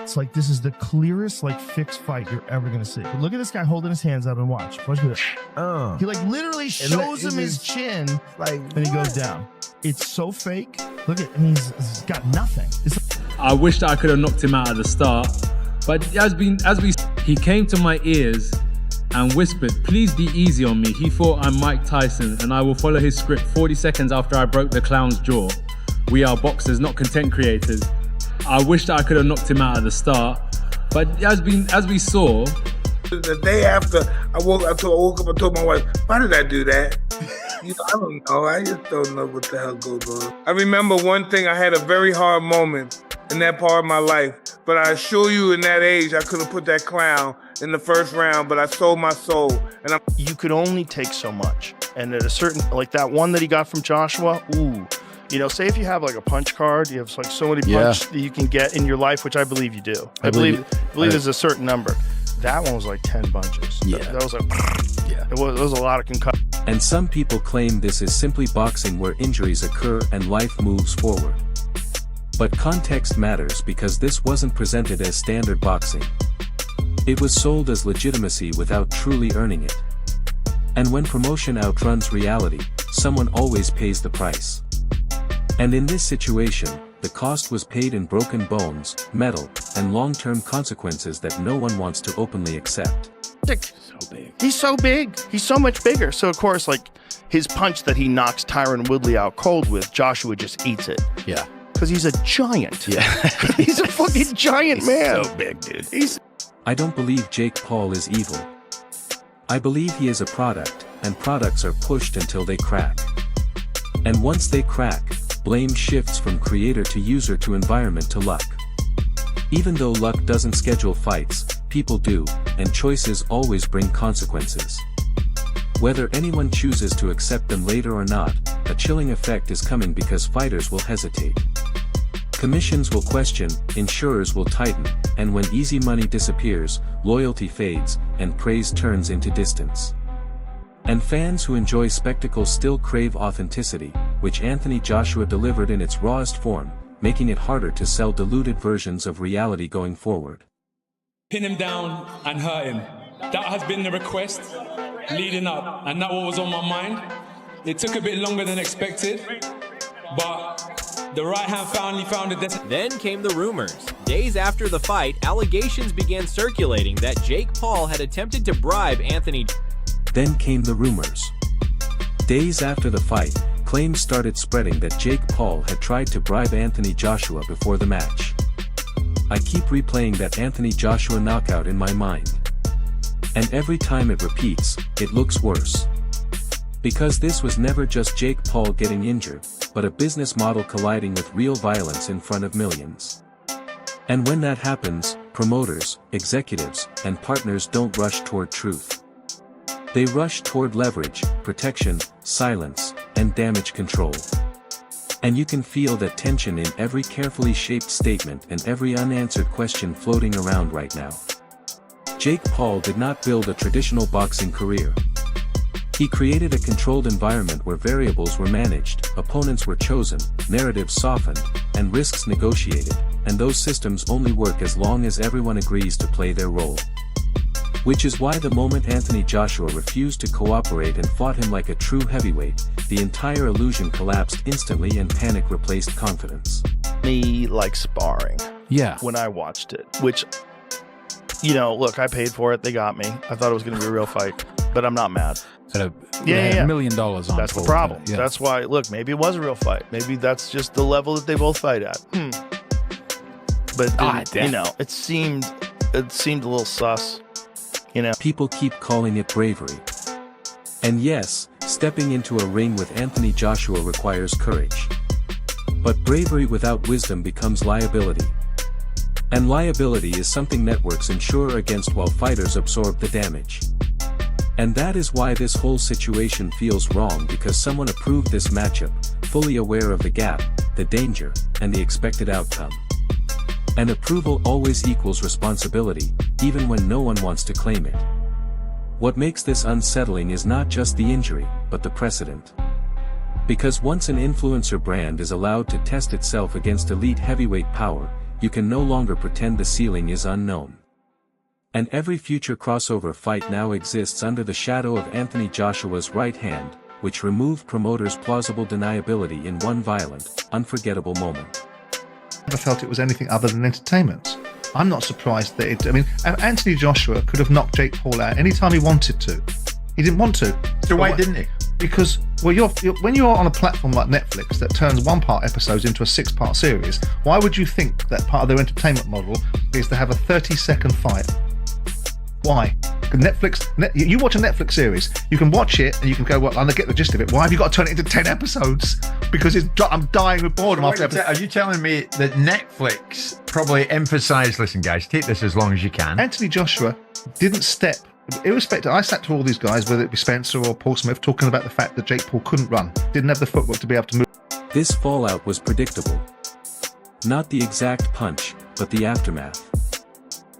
It's like this is the clearest like fixed fight you're ever gonna see. But look at this guy holding his hands out and watch. Watch this. He like literally shows him his chin, like, and he goes down. It's so fake. Look at, and he's got nothing. I wish that I could have knocked him out at the start, but he came to my ears and whispered, "Please be easy on me." He thought I'm Mike Tyson, and I will follow his script 40 seconds after I broke the clown's jaw. We are boxers, not content creators. I wish that I could have knocked him out at the start, but as we saw. The day after I woke up and told my wife, "Why did I do that?" I don't know. I just don't know what the hell goes on. I remember one thing. I had a very hard moment in that part of my life, but I assure you, in that age, I could have put that clown in the first round, but I sold my soul. And you could only take so much, and at a certain, like that one that he got from Joshua, ooh. You know, say if you have like a punch card, you have like so many punches that you can get in your life, which I believe you do. I believe there's a certain number. That one was like 10 bunches. Yeah. That was like, it was a lot of concussions. And some people claim this is simply boxing where injuries occur and life moves forward. But context matters because this wasn't presented as standard boxing. It was sold as legitimacy without truly earning it. And when promotion outruns reality, someone always pays the price. And in this situation, the cost was paid in broken bones, metal, and long-term consequences that no one wants to openly accept. So big. He's so big. He's so much bigger. So of course, like his punch that he knocks Tyron Woodley out cold with, Joshua just eats it. Yeah. Because he's a giant. Yeah. He's a fucking giant man. So big, dude. I don't believe Jake Paul is evil. I believe he is a product, and products are pushed until they crack. And once they crack, blame shifts from creator to user to environment to luck. Even though luck doesn't schedule fights, people do, and choices always bring consequences. Whether anyone chooses to accept them later or not, a chilling effect is coming because fighters will hesitate. Commissions will question, insurers will tighten, and when easy money disappears, loyalty fades, and praise turns into distance. And fans who enjoy spectacle still crave authenticity, which Anthony Joshua delivered in its rawest form, making it harder to sell diluted versions of reality going forward. Pin him down and hurt him. That has been the request leading up, and that was on my mind. It took a bit longer than expected, but the right hand finally found it. Then came the rumors. Days after the fight, allegations began circulating that Jake Paul had attempted to bribe Anthony. Then came the rumors. Days after the fight, claims started spreading that Jake Paul had tried to bribe Anthony Joshua before the match. I keep replaying that Anthony Joshua knockout in my mind. And every time it repeats, it looks worse. Because this was never just Jake Paul getting injured, but a business model colliding with real violence in front of millions. And when that happens, promoters, executives, and partners don't rush toward truth. They rush toward leverage, protection, silence, and damage control. And you can feel that tension in every carefully shaped statement and every unanswered question floating around right now. Jake Paul did not build a traditional boxing career. He created a controlled environment where variables were managed, opponents were chosen, narratives softened, and risks negotiated, and those systems only work as long as everyone agrees to play their role. Which is why the moment Anthony Joshua refused to cooperate and fought him like a true heavyweight, the entire illusion collapsed instantly and panic replaced confidence. Me like sparring. Yeah. When I watched it, which, you know, look, I paid for it. They got me. I thought it was going to be a real fight, but I'm not mad. $1 million on. That's the problem. Yeah. That's why, look, maybe it was a real fight. Maybe that's just the level that they both fight at. But, you know, it seemed a little sus. You know, people keep calling it bravery. And yes, stepping into a ring with Anthony Joshua requires courage. But bravery without wisdom becomes liability. And liability is something networks insure against while fighters absorb the damage. And that is why this whole situation feels wrong, because someone approved this matchup, fully aware of the gap, the danger, and the expected outcome. And approval always equals responsibility, even when no one wants to claim it. What makes this unsettling is not just the injury, but the precedent. Because once an influencer brand is allowed to test itself against elite heavyweight power, you can no longer pretend the ceiling is unknown. And every future crossover fight now exists under the shadow of Anthony Joshua's right hand, which removed promoters' plausible deniability in one violent, unforgettable moment. I never felt it was anything other than entertainment. I'm not surprised that Anthony Joshua could have knocked Jake Paul out anytime he wanted to. He didn't want to. So why didn't he? Because, well, when you're on a platform like Netflix that turns one-part episodes into a 6-part series, why would you think that part of their entertainment model is to have a 30-second fight? Why? You watch a Netflix series, you can watch it and you can go, well, I get the gist of it. Why have you got to turn it into 10 episodes? Because I'm dying with boredom after episode. Are you telling me that Netflix probably emphasised, listen guys, take this as long as you can? Anthony Joshua didn't step, irrespective, I sat to all these guys, whether it be Spencer or Paul Smith, talking about the fact that Jake Paul couldn't run, didn't have the footwork to be able to move. This fallout was predictable. Not the exact punch, but the aftermath.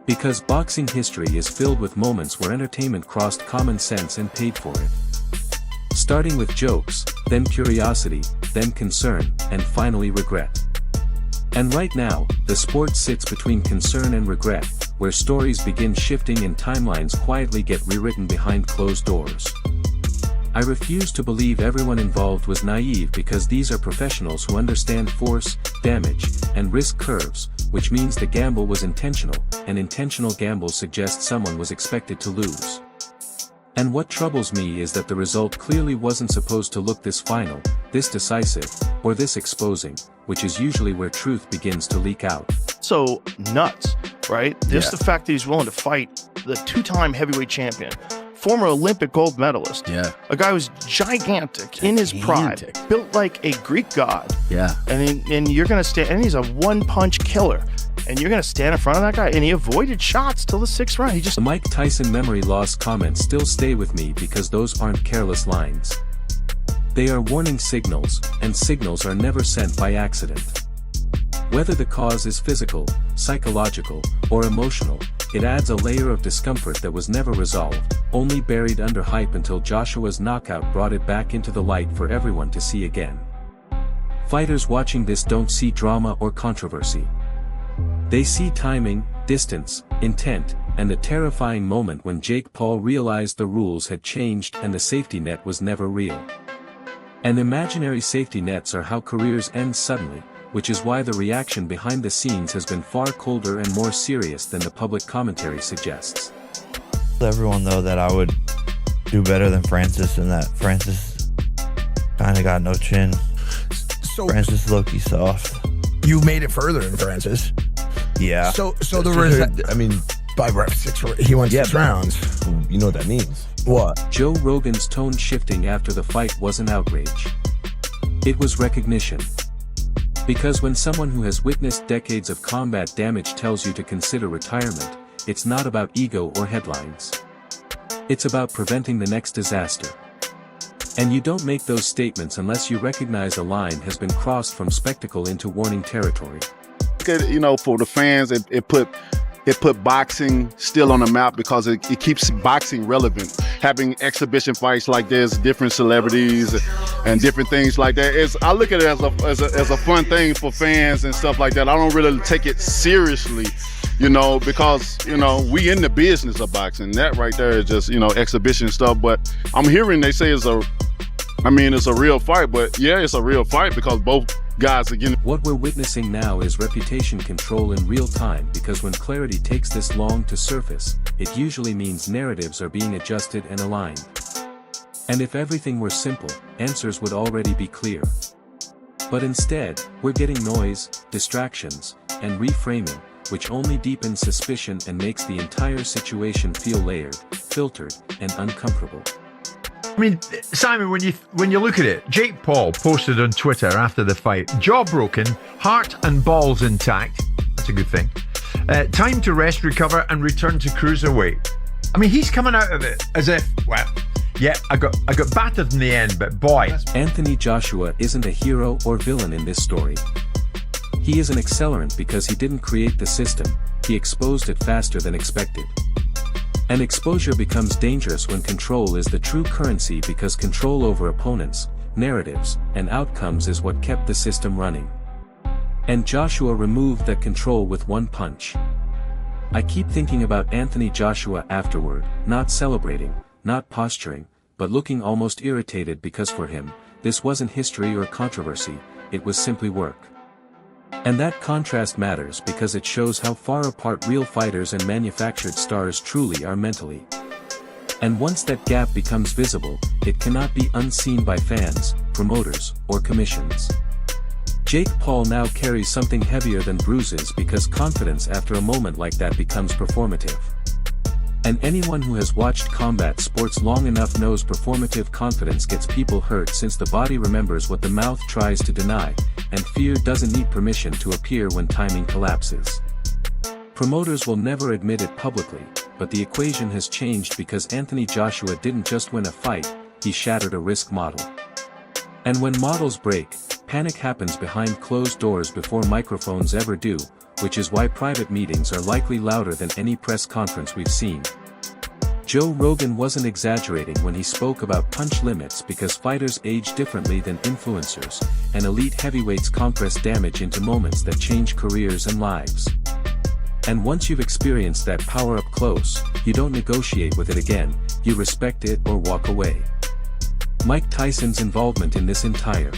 Because boxing history is filled with moments where entertainment crossed common sense and paid for it. Starting with jokes, then curiosity, then concern, and finally regret. And right now, the sport sits between concern and regret, where stories begin shifting and timelines quietly get rewritten behind closed doors. I refuse to believe everyone involved was naive because these are professionals who understand force, damage, and risk curves, which means the gamble was intentional, and intentional gambles suggest someone was expected to lose. And what troubles me is that the result clearly wasn't supposed to look this final, this decisive, or this exposing, which is usually where truth begins to leak out. So nuts, right? Just the fact that he's willing to fight the 2-time heavyweight champion, former Olympic gold medalist, a guy who's gigantic in his prime, built like a Greek god. And you're gonna stand, and he's a one-punch killer, and you're gonna stand in front of that guy, and he avoided shots till the 6th round. The Mike Tyson memory loss comments still stay with me because those aren't careless lines. They are warning signals, and signals are never sent by accident. Whether the cause is physical, psychological, or emotional, it adds a layer of discomfort that was never resolved, only buried under hype until Joshua's knockout brought it back into the light for everyone to see again. Fighters watching this don't see drama or controversy. They see timing, distance, intent, and the terrifying moment when Jake Paul realized the rules had changed and the safety net was never real. And imaginary safety nets are how careers end suddenly, which is why the reaction behind the scenes has been far colder and more serious than the public commentary suggests. Everyone though that I would do better than Francis, and that Francis kind of got no chin. So Francis low-key soft. You made it further than Francis. Yeah. So I mean, by he went 6 rounds. You know what that means? What? Joe Rogan's tone shifting after the fight wasn't outrage. It was recognition. Because when someone who has witnessed decades of combat damage tells you to consider retirement, it's not about ego or headlines. It's about preventing the next disaster. And you don't make those statements unless you recognize a line has been crossed from spectacle into warning territory. You know, for the fans, it put boxing still on the map because it keeps boxing relevant. Having exhibition fights like this, different celebrities and different things like that. I look at it as a fun thing for fans and stuff like that. I don't really take it seriously, you know, because, you know, we in the business of boxing. That right there is just, you know, exhibition stuff. But I'm hearing they say it's a real fight. But yeah, it's a real fight because both guys again. What we're witnessing now is reputation control in real time, because when clarity takes this long to surface, it usually means narratives are being adjusted and aligned. And if everything were simple, answers would already be clear. But instead, we're getting noise, distractions, and reframing, which only deepens suspicion and makes the entire situation feel layered, filtered, and uncomfortable. I mean, Simon, when you look at it, Jake Paul posted on Twitter after the fight, jaw broken, heart and balls intact. That's a good thing. Time to rest, recover, and return to cruiserweight. I mean, he's coming out of it as if, well, yeah, I got battered in the end, but boy. Anthony Joshua isn't a hero or villain in this story. He is an accelerant because he didn't create the system, he exposed it faster than expected. And exposure becomes dangerous when control is the true currency, because control over opponents, narratives, and outcomes is what kept the system running. And Joshua removed that control with one punch. I keep thinking about Anthony Joshua afterward, not celebrating, not posturing, but looking almost irritated because for him, this wasn't history or controversy, it was simply work. And that contrast matters because it shows how far apart real fighters and manufactured stars truly are mentally. And once that gap becomes visible, it cannot be unseen by fans, promoters, or commissions. Jake Paul now carries something heavier than bruises because confidence after a moment like that becomes performative. And anyone who has watched combat sports long enough knows performative confidence gets people hurt since the body remembers what the mouth tries to deny, and fear doesn't need permission to appear when timing collapses. Promoters will never admit it publicly, but the equation has changed because Anthony Joshua didn't just win a fight, he shattered a risk model. And when models break, panic happens behind closed doors before microphones ever do, which is why private meetings are likely louder than any press conference we've seen. Joe Rogan wasn't exaggerating when he spoke about punch limits because fighters age differently than influencers, and elite heavyweights compress damage into moments that change careers and lives. And once you've experienced that power up close, you don't negotiate with it again, you respect it or walk away. Mike Tyson's involvement in this entire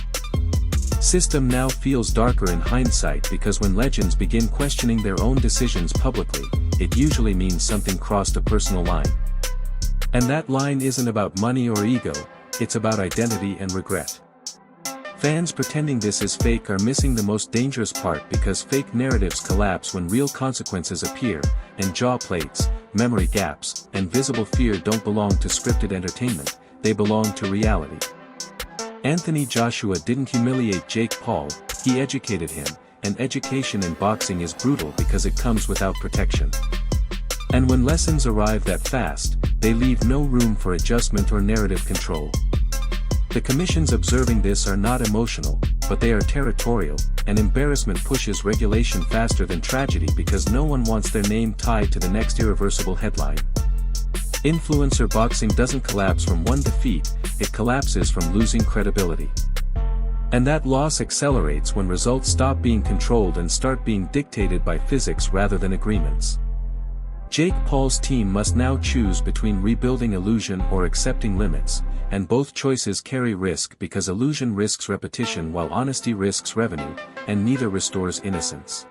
system now feels darker in hindsight because when legends begin questioning their own decisions publicly, it usually means something crossed a personal line. And that line isn't about money or ego, it's about identity and regret. Fans pretending this is fake are missing the most dangerous part because fake narratives collapse when real consequences appear, and jaw plates, memory gaps, and visible fear don't belong to scripted entertainment, they belong to reality. Anthony Joshua didn't humiliate Jake Paul, he educated him, and education in boxing is brutal because it comes without protection. And when lessons arrive that fast, they leave no room for adjustment or narrative control. The commissions observing this are not emotional, but they are territorial, and embarrassment pushes regulation faster than tragedy because no one wants their name tied to the next irreversible headline. Influencer boxing doesn't collapse from one defeat, it collapses from losing credibility. And that loss accelerates when results stop being controlled and start being dictated by physics rather than agreements. Jake Paul's team must now choose between rebuilding illusion or accepting limits, and both choices carry risk because illusion risks repetition while honesty risks revenue, and neither restores innocence.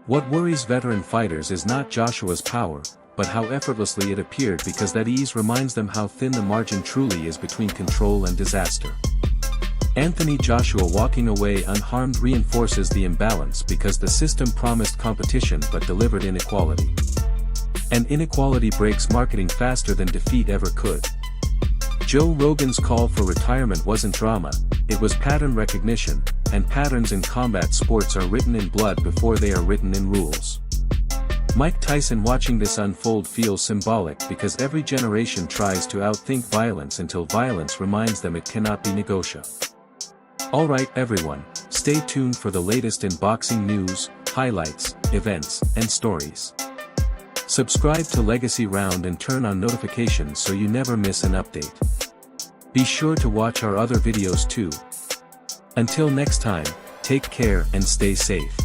What worries veteran fighters is not Joshua's power, but how effortlessly it appeared because that ease reminds them how thin the margin truly is between control and disaster. Anthony Joshua walking away unharmed reinforces the imbalance because the system promised competition but delivered inequality. And inequality breaks marketing faster than defeat ever could. Joe Rogan's call for retirement wasn't drama, it was pattern recognition, and patterns in combat sports are written in blood before they are written in rules. Mike Tyson watching this unfold feels symbolic because every generation tries to outthink violence until violence reminds them it cannot be negotiable. Alright everyone, stay tuned for the latest in boxing news, highlights, events, and stories. Subscribe to Legacy Round and turn on notifications so you never miss an update. Be sure to watch our other videos too. Until next time, take care and stay safe.